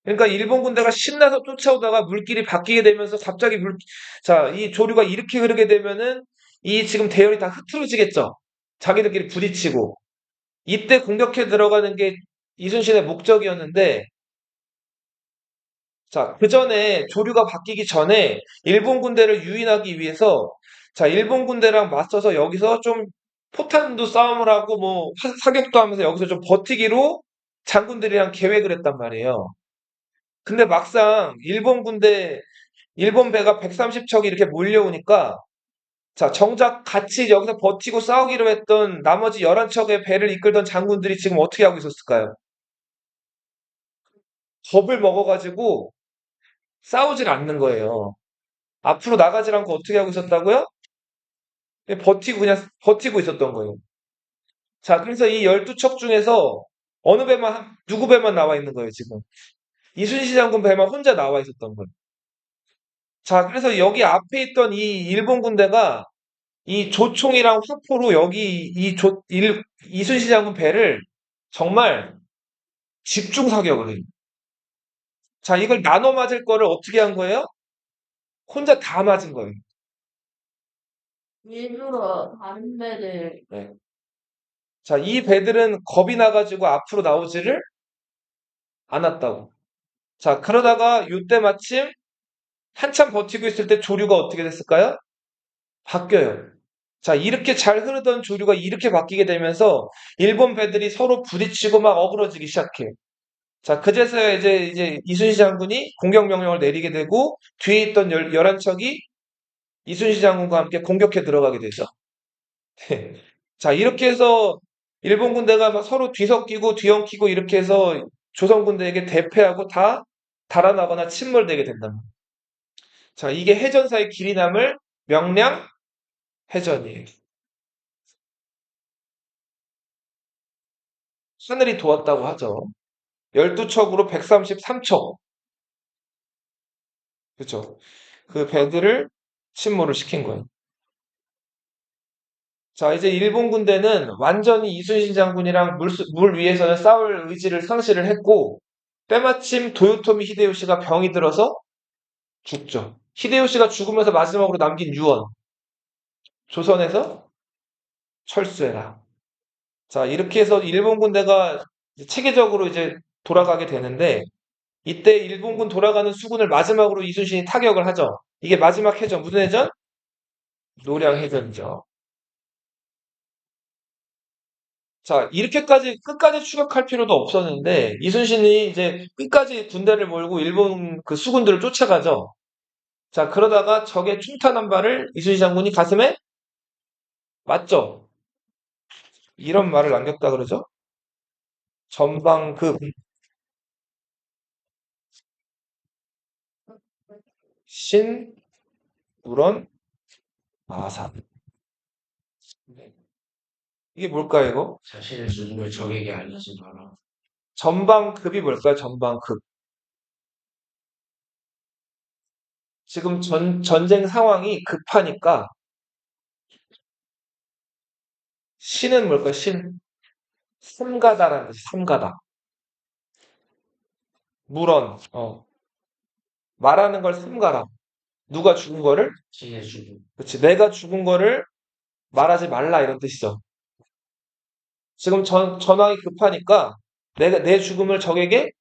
그러니까 일본 군대가 신나서 쫓아오다가 물길이 바뀌게 되면서 갑자기 자, 이 조류가 이렇게 흐르게 되면은 이 지금 대열이 다 흐트러지겠죠. 자기들끼리 부딪히고. 이때 공격해 들어가는 게 이순신의 목적이었는데, 자, 그 전에 조류가 바뀌기 전에 일본 군대를 유인하기 위해서, 자, 일본 군대랑 맞서서 여기서 좀 포탄도 싸움을 하고 뭐 사격도 하면서 여기서 좀 버티기로 장군들이랑 계획을 했단 말이에요. 근데 막상 일본 배가 130척이 이렇게 몰려오니까, 자, 정작 같이 여기서 버티고 싸우기로 했던 나머지 11척의 배를 이끌던 장군들이 지금 어떻게 하고 있었을까요? 겁을 먹어가지고 싸우질 않는 거예요. 앞으로 나가질 않고 어떻게 하고 있었다고요? 그냥 버티고 있었던 거예요. 자, 그래서 이 12척 중에서 누구 배만 나와 있는 거예요, 지금. 이순신 장군 배만 혼자 나와 있었던 거예요. 자, 그래서 여기 앞에 있던 이 일본 군대가 이 조총이랑 화포로 여기 이순신 장군 배를 정말 집중 사격을 해요. 자, 이걸 나눠 맞을 거를 어떻게 한 거예요? 혼자 다 맞은 거예요. 일부러 다른 배를 네. 자, 이 배들은 겁이 나가지고 앞으로 나오지를 않았다고. 자, 그러다가 이때 마침 한참 버티고 있을 때 조류가 어떻게 됐을까요? 바뀌어요. 자, 이렇게 잘 흐르던 조류가 이렇게 바뀌게 되면서 일본 배들이 서로 부딪히고 막 어그러지기 시작해. 자, 그제서야 이제 이순신 장군이 공격 명령을 내리게 되고 뒤에 있던 11척이 이순신 장군과 함께 공격해 들어가게 되죠. 자, 이렇게 해서 일본 군대가 막 서로 뒤섞이고 뒤엉키고 이렇게 해서 조선 군대에게 대패하고 다 달아나거나 침몰되게 된다. 자, 이게 해전사의 길이 남을 명량 해전이에요. 하늘이 도왔다고 하죠. 12척으로 133척. 그죠? 그 배들을 침몰을 시킨 거예요. 자, 이제 일본 군대는 완전히 이순신 장군이랑 물 위에서는 싸울 의지를 상실을 했고, 때마침 도요토미 히데요시가 병이 들어서 죽죠. 히데요시가 죽으면서 마지막으로 남긴 유언. 조선에서 철수해라. 자, 이렇게 해서 일본 군대가 체계적으로 이제 돌아가게 되는데, 이때 일본군 돌아가는 수군을 마지막으로 이순신이 타격을 하죠. 이게 마지막 해전, 무슨 해전? 노량해전이죠. 자, 이렇게까지 끝까지 추격할 필요도 없었는데 이순신이 이제 끝까지 군대를 몰고 일본 그 수군들을 쫓아가죠. 자, 그러다가 적의 충탄 한 발을 이순신 장군이 가슴에 맞죠. 이런 말을 남겼다 그러죠. 전방급 신 우런 마산. 이게 뭘까요, 이거? 자신의 죽음을 적에게 알리지 마라. 전방급이 뭘까요? 전방급. 지금 전쟁 상황이 급하니까 신은 뭘까요? 신. 삼가다라는 뜻이 삼가다. 물언. 말하는 걸 삼가라. 누가 죽은 거를? 신의 죽음. 그렇지. 내가 죽은 거를 말하지 말라 이런 뜻이죠. 지금 전황이 급하니까 내 죽음을 적에게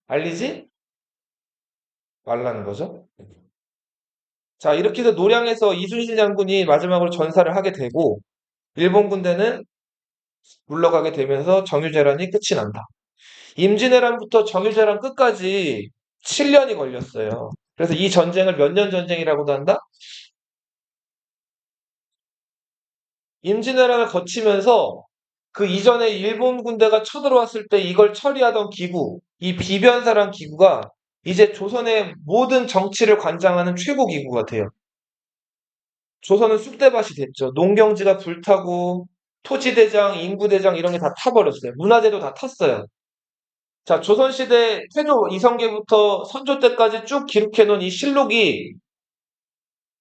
알리지 말라는 거죠. 자, 이렇게 해서 노량에서 이순신 장군이 마지막으로 전사를 하게 되고 일본 군대는 물러가게 되면서 정유재란이 끝이 난다. 임진왜란부터 정유재란 끝까지 7년이 걸렸어요. 그래서 이 전쟁을 몇 년 전쟁이라고도 한다? 임진왜란을 거치면서 그 이전에 일본 군대가 쳐들어왔을 때 이걸 처리하던 기구, 이 비변사란 기구가 이제 조선의 모든 정치를 관장하는 최고 기구가 돼요. 조선은 쑥대밭이 됐죠. 농경지가 불타고 토지대장, 인구대장 이런 게 다 타버렸어요. 문화재도 다 탔어요. 자, 조선시대 태조 이성계부터 선조 때까지 쭉 기록해놓은 이 실록이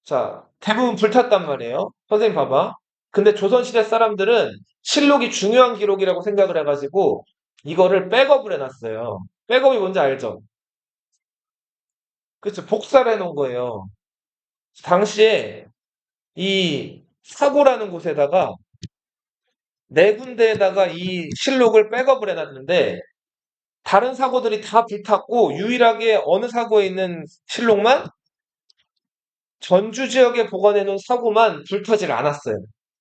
자, 대부분 불탔단 말이에요. 선생님 봐봐. 근데 조선시대 사람들은 실록이 중요한 기록이라고 생각을 해가지고 이거를 백업을 해놨어요. 백업이 뭔지 알죠? 그렇죠. 복사를 해놓은 거예요. 당시에 이 사고라는 곳에다가 네 군데에다가 이 실록을 백업을 해놨는데 다른 사고들이 다 불탔고 유일하게 어느 사고에 있는 실록만 전주 지역에 보관해 놓은 사고만 불타질 않았어요.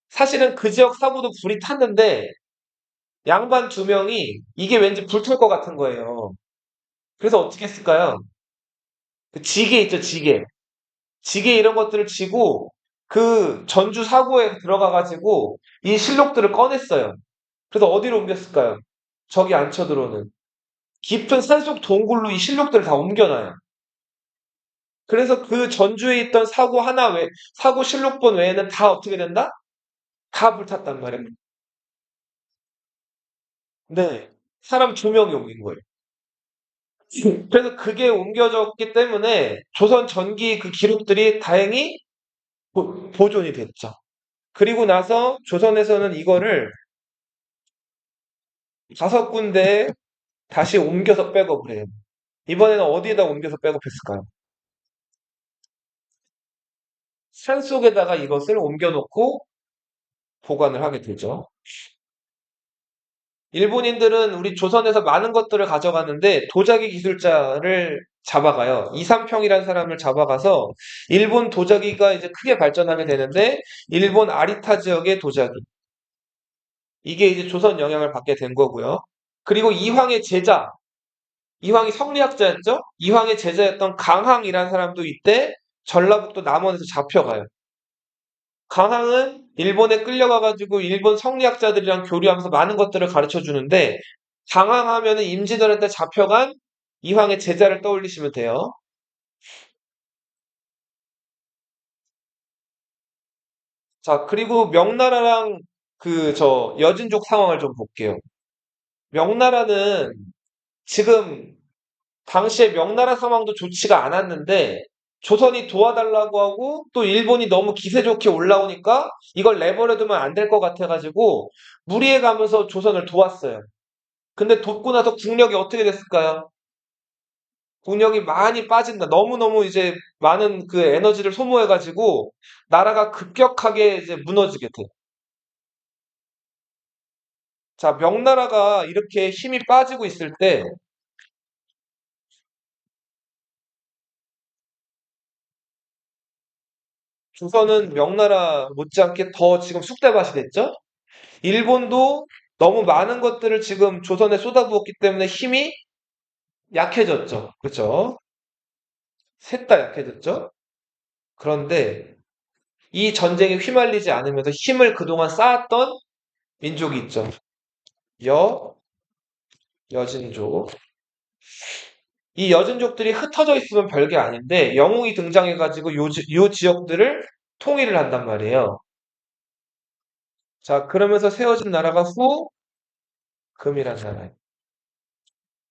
사실은 그 지역 사고도 불이 탔는데 양반 두 명이 이게 왠지 불탈 것 같은 거예요. 그래서 어떻게 했을까요? 그 지게 있죠, 지게. 지게 이런 것들을 지고 그 전주 사고에 들어가가지고 이 실록들을 꺼냈어요. 그래서 어디로 옮겼을까요? 적이 안 쳐들어오는 깊은 산속 동굴로 이 실록들을 다 옮겨놔요. 그래서 그 전주에 있던 사고 실록본 외에는 다 어떻게 된다? 다 불탔단 말이에요. 네. 사람 두 명이 옮긴 거예요. 그래서 그게 옮겨졌기 때문에 조선 전기 그 기록들이 다행히 보존이 됐죠. 그리고 나서 조선에서는 이거를 5군데에 다시 옮겨서 백업을 해요. 이번에는 어디에다 옮겨서 백업했을까요? 산속에다가 이것을 옮겨놓고 보관을 하게 되죠. 일본인들은 우리 조선에서 많은 것들을 가져갔는데 도자기 기술자를 잡아가요. 이삼평이라는 사람을 잡아가서 일본 도자기가 이제 크게 발전하게 되는데 일본 아리타 지역의 도자기. 이게 이제 조선 영향을 받게 된 거고요. 그리고 이황의 제자, 이황이 성리학자였죠? 이황의 제자였던 강항이라는 사람도 이때 전라북도 남원에서 잡혀가요. 강항은 일본에 끌려가가지고 일본 성리학자들이랑 교류하면서 많은 것들을 가르쳐 주는데 강항 하면은 임진왜란 때 잡혀간 이황의 제자를 떠올리시면 돼요. 자, 그리고 명나라랑 여진족 상황을 좀 볼게요. 명나라는 지금 당시에 명나라 상황도 좋지가 않았는데 조선이 도와달라고 하고 또 일본이 너무 기세 좋게 올라오니까 이걸 내버려두면 안 될 것 같아가지고 무리해 가면서 조선을 도왔어요. 근데 돕고 나서 국력이 어떻게 됐을까요? 국력이 많이 빠진다. 너무너무 이제 많은 그 에너지를 소모해가지고 나라가 급격하게 이제 무너지게 돼. 자, 명나라가 이렇게 힘이 빠지고 있을 때 조선은 명나라 못지않게 더 지금 쑥대밭이 됐죠? 일본도 너무 많은 것들을 지금 조선에 쏟아부었기 때문에 힘이 약해졌죠. 그죠? 셋 다 약해졌죠? 그런데 이 전쟁에 휘말리지 않으면서 힘을 그동안 쌓았던 민족이 있죠. 여, 여진족. 이 여진족들이 흩어져 있으면 별게 아닌데 영웅이 등장해가지고 요 지역들을 통일을 한단 말이에요. 자, 그러면서 세워진 나라가 후금이란 나라예요.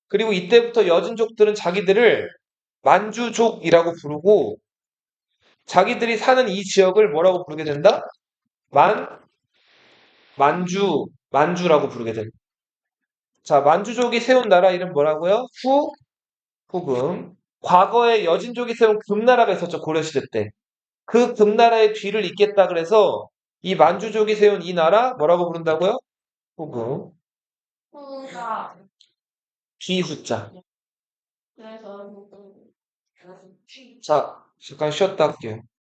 그리고 이때부터 여진족들은 자기들을 만주족이라고 부르고 자기들이 사는 이 지역을 뭐라고 부르게 된다? 만주라고 부르게 된다. 자, 만주족이 세운 나라 이름 뭐라고요? 후금. 과거에 여진족이 세운 금나라가 있었죠, 고려시대 때. 그 금나라의 뒤를 잇겠다 그래서 이 만주족이 세운 이 나라 뭐라고 부른다고요? 후금. 후가 뒤후자. 그래서 자, 잠깐 쉬었다 할게요.